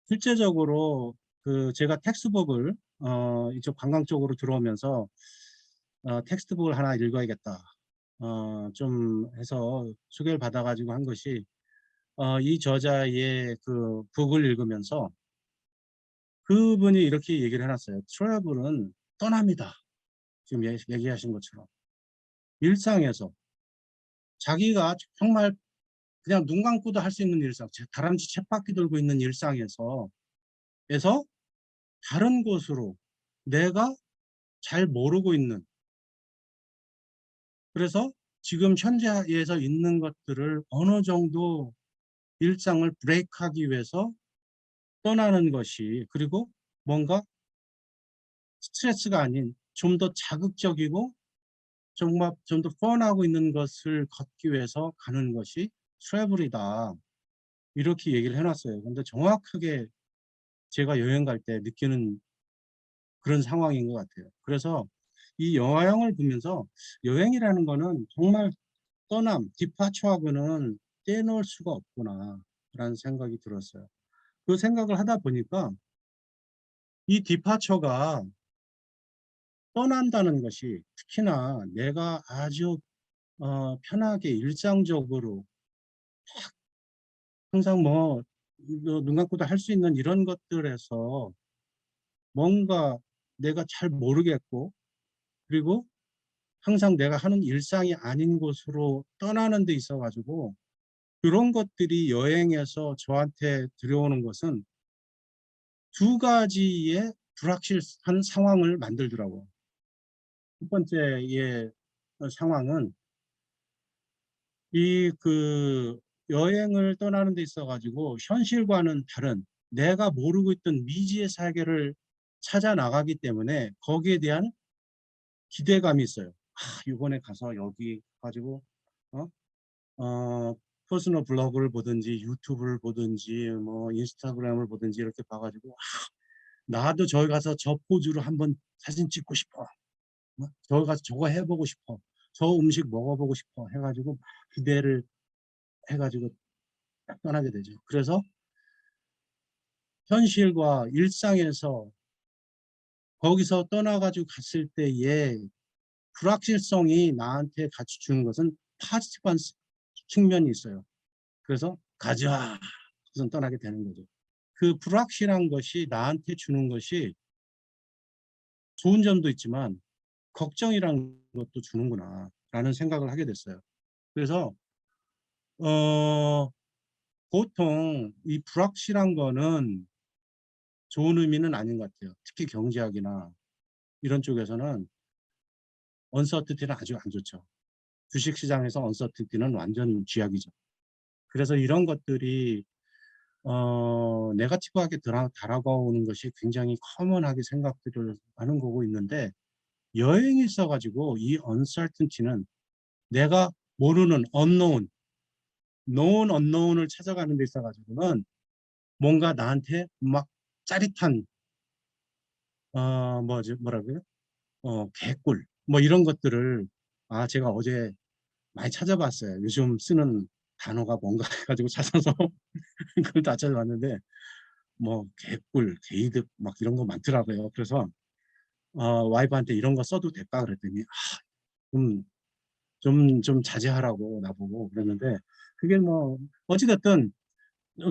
실제적으로 제가 텍스트북을 이쪽 관광 쪽으로 들어오면서 텍스트북을 하나 읽어야겠다. 좀 해서 소개를 받아가지고 한 것이 이 저자의 그 북을 읽으면서 그분이 이렇게 얘기를 해놨어요. 트래블은 떠납니다. 지금 얘기하신 것처럼 일상에서 자기가 정말 그냥 눈 감고도 할 수 있는 일상, 다람쥐 쳇바퀴 돌고 있는 일상에서 다른 곳으로 내가 잘 모르고 있는, 그래서 지금 현재에서 있는 것들을 어느 정도 일상을 브레이크하기 위해서 떠나는 것이, 그리고 뭔가 스트레스가 아닌 좀 더 자극적이고 정말 좀 더 펀하고 있는 것을 걷기 위해서 가는 것이 트래블이다. 이렇게 얘기를 해놨어요. 근데 정확하게 제가 여행 갈 때 느끼는 그런 상황인 것 같아요. 그래서 이 영화영을 보면서 여행이라는 거는 정말 떠남, 디파처하고는 떼놓을 수가 없구나 라는 생각이 들었어요. 그 생각을 하다 보니까 이 디파처가 떠난다는 것이, 특히나 내가 아주 편하게 일상적으로 항상 눈 감고도 할 수 있는 이런 것들에서 뭔가 내가 잘 모르겠고, 그리고 항상 내가 하는 일상이 아닌 곳으로 떠나는 데 있어 가지고, 그런 것들이 여행에서 저한테 들여오는 것은 두 가지의 불확실한 상황을 만들더라고요. 첫 번째의 상황은 여행을 떠나는 데 있어 가지고 현실과는 다른 내가 모르고 있던 미지의 세계를 찾아 나가기 때문에 거기에 대한 기대감이 있어요. 이번에 가서 여기 가지고 어? 어, 퍼스널 블로그를 보든지 유튜브를 보든지 뭐 인스타그램을 보든지 이렇게 봐가지고 나도 저기 가서 저 포즈로 한번 사진 찍고 싶어. 저기 가서 저거 해보고 싶어. 저 음식 먹어보고 싶어. 해가지고 기대를 해가지고 딱 떠나게 되죠. 그래서 현실과 일상에서 거기서 떠나가지고 갔을 때의 불확실성이 나한테 같이 주는 것은 파지티브한 측면이 있어요. 그래서 가자. 우선 떠나게 되는 거죠. 그 불확실한 것이 나한테 주는 것이 좋은 점도 있지만 걱정이란 것도 주는구나 라는 생각을 하게 됐어요. 그래서 보통 이 불확실한 거는 좋은 의미는 아닌 것 같아요. 특히 경제학이나 이런 쪽에서는 언서티티는 아주 안 좋죠. 주식시장에서 언서티티는 완전 쥐약이죠. 그래서 이런 것들이 네거티브하게 다가오는 것이 굉장히 커먼하게 생각들을 하는 거고 있는데, 여행이 있어가지고 이 uncertainty는 내가 모르는 known unknown을 찾아가는 데 있어가지고는 뭔가 나한테 막 짜릿한 뭐라고요? 개꿀 뭐 이런 것들을 제가 어제 많이 찾아봤어요. 요즘 쓰는 단어가 뭔가 해가지고 찾아서 그걸 다 찾아봤는데 뭐 개꿀, 개이득 막 이런 거 많더라고요. 그래서 와이프한테 이런 거 써도 될까 그랬더니 좀 자제하라고 나보고 그랬는데, 그게 뭐 어찌됐든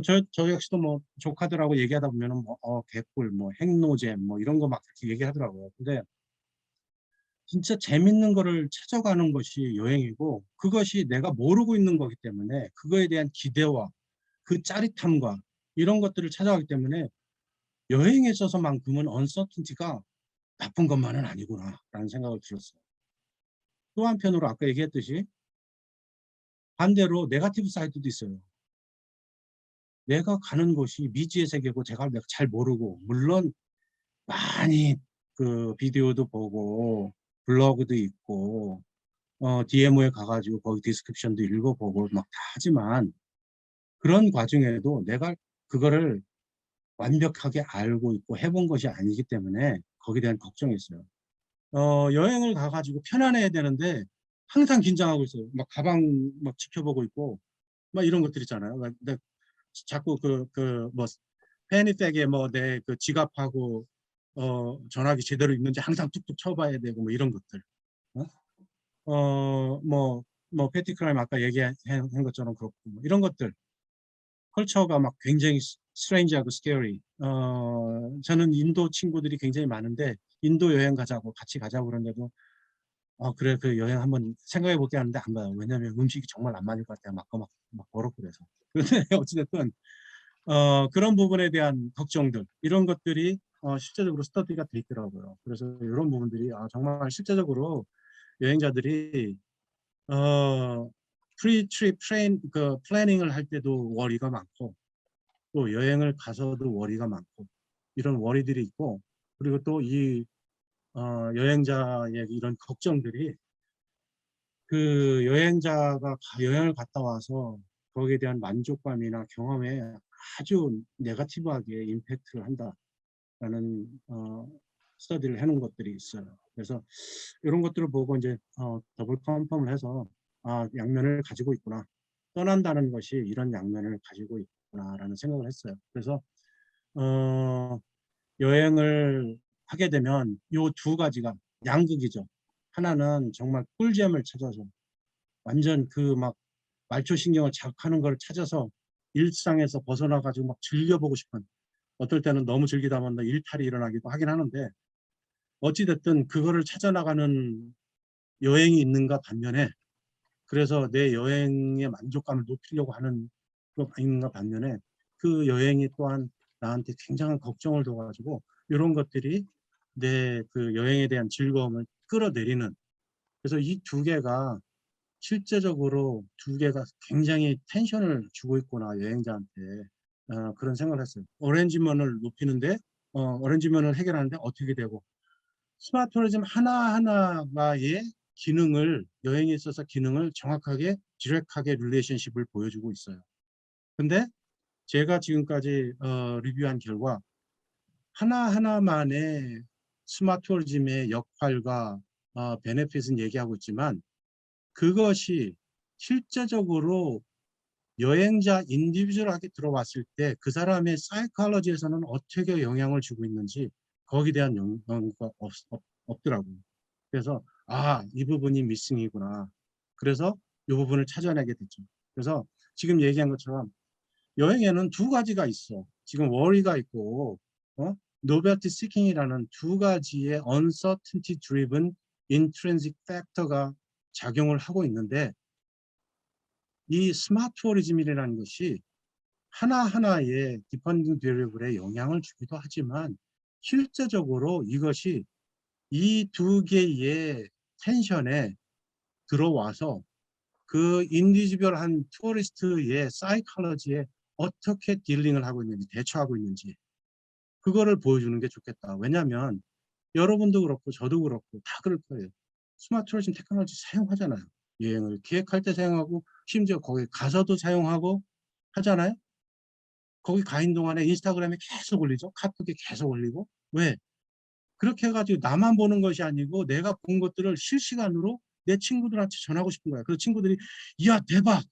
저 역시도 뭐 조카들하고 얘기하다 보면은 개꿀 뭐 핵노잼 뭐 이런 거 막 이렇게 얘기하더라고요. 근데 진짜 재밌는 거를 찾아가는 것이 여행이고, 그것이 내가 모르고 있는 거기 때문에 그거에 대한 기대와 그 짜릿함과 이런 것들을 찾아가기 때문에 여행에 있어서만큼은 언서튼티가 나쁜 것만은 아니구나라는 생각을 들었어요. 또 한편으로 아까 얘기했듯이 반대로 네거티브 사이드도 있어요. 내가 가는 곳이 미지의 세계고 내가 잘 모르고, 물론 많이 그 비디오도 보고 블로그도 있고 DMO에 가가지고 거기 디스크립션도 읽어보고 막 다 하지만, 그런 과정에도 내가 그거를 완벽하게 알고 있고 해본 것이 아니기 때문에 거기에 대한 걱정이 있어요. 여행을 가 가지고 편안해야 되는데 항상 긴장하고 있어요. 막 가방 막 지켜보고 있고 막 이런 것들 있잖아요. 근데 자꾸 뭐 패니백에 뭐 내 그 지갑하고 전화기 제대로 있는지 항상 툭툭 쳐 봐야 되고 뭐 이런 것들. 어? 뭐 패티 크라임 아까 얘기한 것처럼 그렇고 뭐 이런 것들. 컬처가 막 굉장히 스트레인지하고 스케어리. 저는 인도 친구들이 굉장히 많은데 인도 여행 가자고 같이 가자고 그러는데도 그래 그 여행 한번 생각해 볼게 하는데 안 가요. 왜냐하면 음식이 정말 안 맞을 것 같아요. 막 버겁고 그래서. 근데 어찌 됐든 그런 부분에 대한 걱정들 이런 것들이 실제적으로 스터디가 돼 있더라고요. 그래서 요런 부분들이 정말 실제적으로 여행자들이 어 프리 트립 플래닝을 할 때도 워리가 많고 또 여행을 가서도 워리가 많고 이런 워리들이 있고 그리고 또 이 여행자의 이런 걱정들이 그 여행자가 여행을 갔다 와서 거기에 대한 만족감이나 경험에 아주 네거티브하게 임팩트를 한다라는 스터디를 해 놓은 것들이 있어요. 그래서 요런 것들을 보고 인제 더블 컨펌을 해서 '아 양면을 가지고 있구나. 떠난다는 것이 이런 양면을 가지고 있구나.'라는 생각을 했어요. 그래서 어 여행을 하게 되면 요 두 가지가 양극이죠. 하나는 정말 꿀잼을 찾아서 완전 그 막 말초신경을 자극하는 걸 찾아서 일상에서 벗어나 가지고 막 즐겨보고 싶은 어떨 때는 너무 즐기다 보면 일탈이 일어나기도 하긴 하는데 어찌 됐든 그거를 찾아 나가는 여행이 있는가 반면에 그래서 내 여행의 만족감을 높이려고 하는 거 있는가 반면에 그 여행이 또한 나한테 굉장한 걱정을 줘 가지고 요런 것들이 내 그 여행에 대한 즐거움을 끌어내리는 그래서 이 두 개가 실제적으로 두 개가 굉장히 텐션을 주고 있구나 여행자한테. 그런 생각을 했어요. 어레인지먼을 높이는데 어레인지먼을 해결하는데 어떻게 되고 스마트 투어리즘 하나하나의 기능을 여행에 있어서 기능을 정확하게 디렉트하게 릴레이션십을 보여주고 있어요. 근데 제가 지금까지 리뷰한 결과 하나하나만의 스마트 투어리즘의 역할과 베네핏은 얘기하고 있지만 그것이 실제적으로 여행자 인디비주얼하게 들어왔을 때 그 사람의 사이콜로지에서는 어떻게 영향을 주고 있는지 거기에 대한 연구가 없더라고요. 그래서 '아 이 부분이 미싱이구나.' 그래서 요 부분을 찾아내게 됐죠. 그래서 지금 얘기한 것처럼 여행에는 두 가지가 있어. 지금 worry가 있고 novelty seeking이라는 두 가지의 uncertainty driven intrinsic factor가 작용을 하고 있는데 이 스마트 투어리즘이라는 것이 하나하나의 디펜딩 베리어블에 영향을 주기도 하지만 실제적으로 이것이 이 두 개의 텐션에 들어와서 그 인디비주얼한 투어리스트의 사이콜로지에 어떻게 딜링을 하고 있는지 대처하고 있는지 그거를 보여주는 게 좋겠다. 왜냐하면 여러분도 그렇고 저도 그렇고 다 그럴 거예요. 스마트 투어리즘 테크놀로지 사용하잖아요. 여행을 기획할 때 사용하고 심지어 거기 가서도 사용하고 하잖아요. 거기 가 있는 동안에 인스타그램에 계속 올리죠. 카톡에 계속 올리고. 왜? 그렇게 해 가지고 나만 보는 것이 아니고 내가 본 것들을 실시간으로 내 친구들한테 전하고 싶은 거야. 그래서 친구들이 "이야 대박."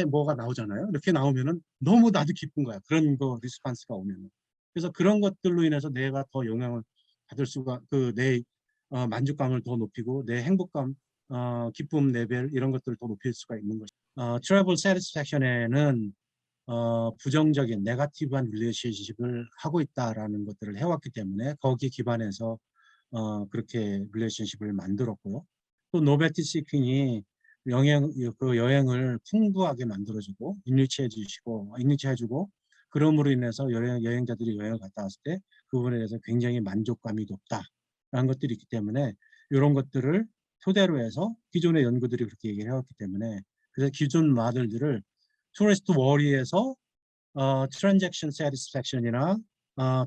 뭐가 나오잖아요. 이렇게 나오면은 너무 나도 기쁜 거야. 그런 거 리스폰스가 오면은. 그래서 그런 것들로 인해서 내가 더 영향을 받을 수가 내 만족감을 더 높이고 내 행복감 기쁨 레벨 이런 것들을 더 높일 수가 있는 것이 트래블 사티스팩션에는 부정적인 네거티브한 릴레이션십을 하고 있다라는 것들을 해 왔기 때문에 거기에 기반해서 그렇게 릴레이션십을 만들었고요. 또 노벨티 시킹이 여행을 풍부하게 만들어 주고 인리치해 주고 그럼으로 인해서 여행자들이 여행을 갔다 왔을 때 그 부분에 대해서 굉장히 만족감이 높다라는 것들이 있기 때문에 요런 것들을 토대로 해서 기존의 연구들이 그렇게 얘기를 해 왔기 때문에 그래서 기존 모델들을 토리스트 워리에서 트랜잭션 세티스팩션이나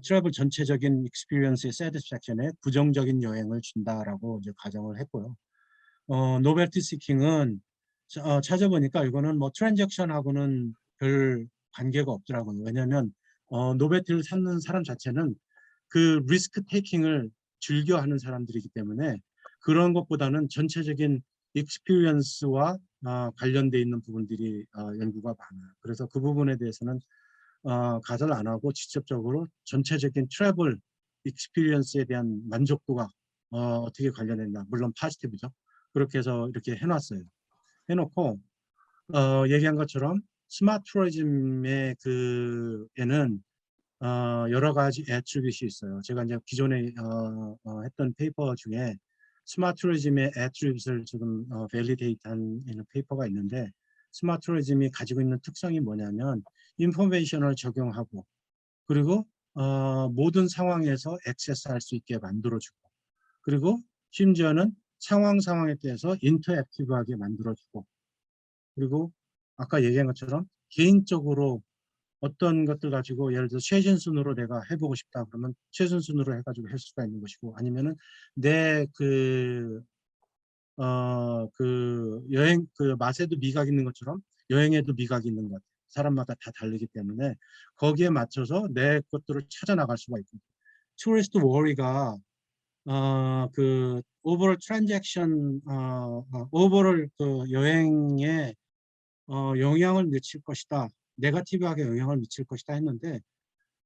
트래블 전체적인 익스피리언스의 세티스팩션에 부정적인 영향을 준다라고 이제 가정을 했고요. 노벨티 시킹은 찾아보니까 이거는 뭐 트랜잭션하고는 별 관계가 없더라고요. 왜냐하면 노벨티를 찾는 사람 자체는 그 리스크 테이킹을 즐겨하는 사람들이기 때문에 그런 것보다는 전체적인 익스피리언스와 관련돼 있는 부분들이 연구가 많아요. 그래서 그 부분에 대해서는 가설 안 하고 직접적으로 전체적인 트래블 익스피리언스에 대한 만족도가 어떻게 관련된다. 물론 파지티브죠. 그렇게 해서 이렇게 해놨어요. 해놓고 얘기한 것처럼 스마트 투어리즘의 에는 여러 가지 애트리뷰트이 있어요. 제가 이제 기존에 했던 페이퍼 중에 스마트 투어리즘의 애트리뷰트를 지금 밸리데이트한 페이퍼가 있는데 스마트 투어리즘이 가지고 있는 특성이 뭐냐면 인포메이션을 적용하고 그리고 모든 상황에서 액세스할 수 있게 만들어주고 그리고 심지어는 상황에 대해서 인터액티브하게 만들어주고 그리고 아까 얘기한 것처럼 개인적으로 어떤 것들 가지고 예를 들어 최신순으로 내가 해보고 싶다 그러면 최신순으로 해가지고 할 수가 있는 것이고 아니면은 내 여행 맛에도 미각이 있는 것처럼 여행에도 미각이 있는 것 같아요. 사람마다 다 다르기 때문에 거기에 맞춰서 내 것들을 찾아 나갈 수가 있고 투리스트 워리가 오버롤 트랜잭션 오버롤 여행에 영향을 미칠 것이다. 네거티브하게 영향을 미칠 것이다 했는데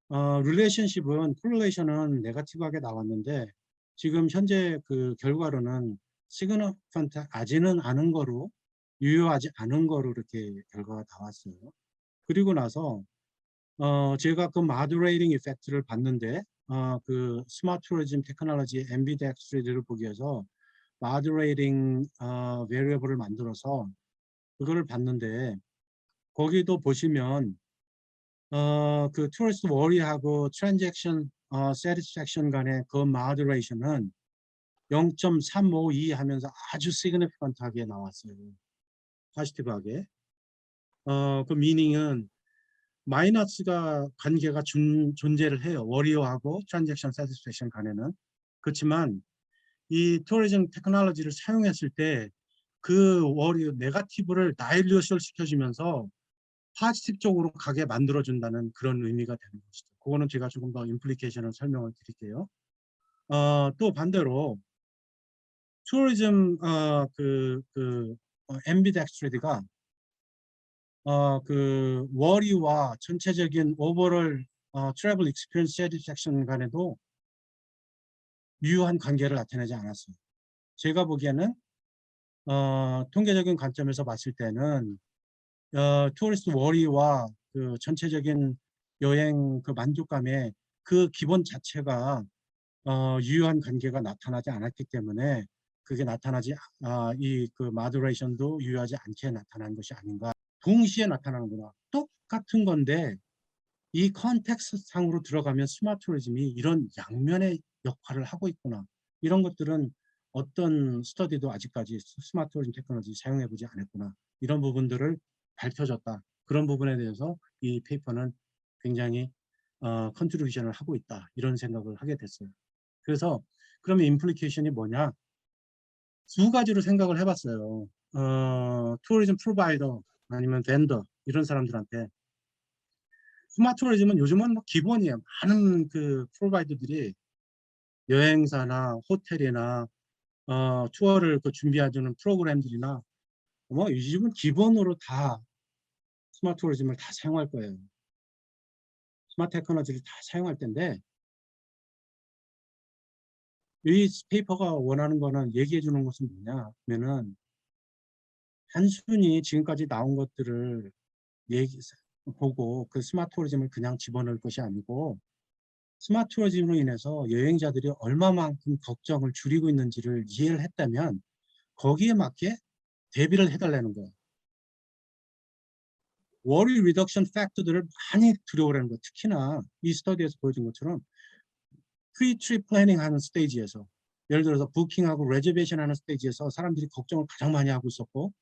릴레이션십은 콜레이션은 네거티브하게 나왔는데 지금 현재 그 결과로는 시그니펀트하지는 않은 거로 유효하지 않은 거로 이렇게 결과가 나왔어요. 그리고 나서 제가 그 마드레이팅 이펙트를 봤는데 그 스마트 투리즘 테크놀로지 앰비덱스트리를 보기 위해서 마드레이팅 베리어블을 만들어서 그거를 봤는데 거기도 보시면 그 투리스트 워리하고 트랜잭션 세티스팩션 간의 그 마드레이션은 0.352 하면서 아주 시그니피컨트하게 나왔어요. 포지티브하게. 그 미닝은 마이너스가 관계가 존재를 해요. 워리어하고 트랜잭션 세티스팩션 간에는. 그렇지만 이 투리즘 테크놀로지를 사용했을 때 그 워리어 네거티브를 다일루션 시켜주면서 파지티브 쪽으로 가게 만들어준다는 그런 의미가 되는 것이죠. 그거는 제가 조금 더 임플리케이션을 설명을 드릴게요. 또 반대로 투어리즘 앰비덱스트리가 워리와 전체적인 오버롤 트래블 익스피리언스 세티스팩션 간에도 유효한 관계를 나타내지 않았어요. 제가 보기에는 통계적인 관점에서 봤을 때는 투어리스트 워리와 그 전체적인 여행 그 만족감의 그 기본 자체가 유효한 관계가 나타나지 않았기 때문에 그게 나타나지 이 그 마드레이션도 유효하지 않게 나타난 것이 아닌가. 동시에 나타나는구나. 똑같은 건데 이 컨텍스트 상으로 들어가면 스마트 투리즘이 이런 양면의 역할을 하고 있구나. 이런 것들은 어떤 스터디도 아직까지 스마트 투리즘 테크놀로지 사용해보지 않았구나. 이런 부분들을 밝혀졌다. 그런 부분에 대해서 이 페이퍼는 굉장히 컨트리뷰션을 하고 있다. 이런 생각을 하게 됐어요. 그래서 그러면 임플리케이션이 뭐냐? 두 가지로 생각을 해봤어요. 투어리즘 프로바이더 아니면 벤더 이런 사람들한테 스마트 투어리즘은 요즘은 뭐 기본이에요. 많은 그 프로바이더들이 여행사나 호텔이나 투어를 준비해주는 프로그램들이나 뭐 요즘은 기본으로 다 스마트 투어리즘을 다 사용할 거예요. 스마트 테크놀로지를 다 사용할 텐데 이 페이퍼가 원하는 거는 얘기해 주는 것은 뭐냐 하면은 단순히 지금까지 나온 것들을 보고 그 스마트 투어리즘을 그냥 집어넣을 것이 아니고 스마트 투어리즘으로 인해서 여행자들이 얼마만큼 걱정을 줄이고 있는지를 이해를 했다면 거기에 맞게 대비를 해달라는 거예요. 워리 리덕션 팩터들을 많이 들여오라는 거예요. 특히나 이 스터디에서 보여준 것처럼 프리-트립 플래닝 하는 스테이지에서 예를 들어서 부킹하고 레저베이션 하는 스테이지에서 사람들이 걱정을 가장 많이 하고 있었고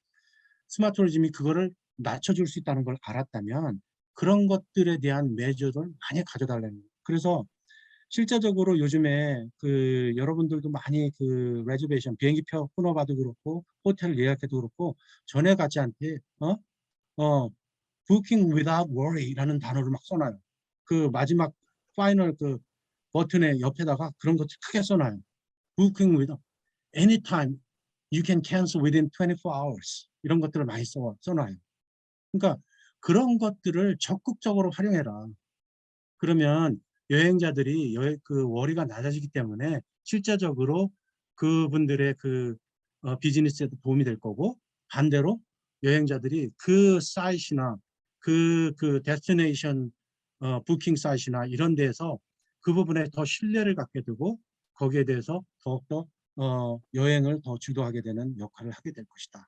스마트 투어리즘이 그거를 낮춰줄 수 있다는 걸 알았다면 그런 것들에 대한 메저를 많이 가져달라는 거예요. 그래서 실제적으로 요즘에 여러분들도 많이 레저베이션 비행기표 끊어봐도 그렇고 호텔 예약해도 그렇고 전에 같지 않게 booking without worry라는 단어를 막 써놔요. 그 마지막 파이널 버튼의 옆에다가 그런 것들 크게 써놔요. Booking with anytime you can cancel within 24 hours 이런 것들을 많이 써놔요. 그러니까 그런 것들을 적극적으로 활용해라. 그러면 여행자들이 그 worry가 낮아지기 때문에 실제적으로 그분들의 비즈니스에도 도움이 될 거고, 반대로 여행자들이 그 사이트나 데스티네이션 부킹 사이트나 이런 데에서 그 부분에 더 신뢰를 갖게 되고 거기에 대해서 더욱더 여행을 더 주도하게 되는 역할을 하게 될 것이다.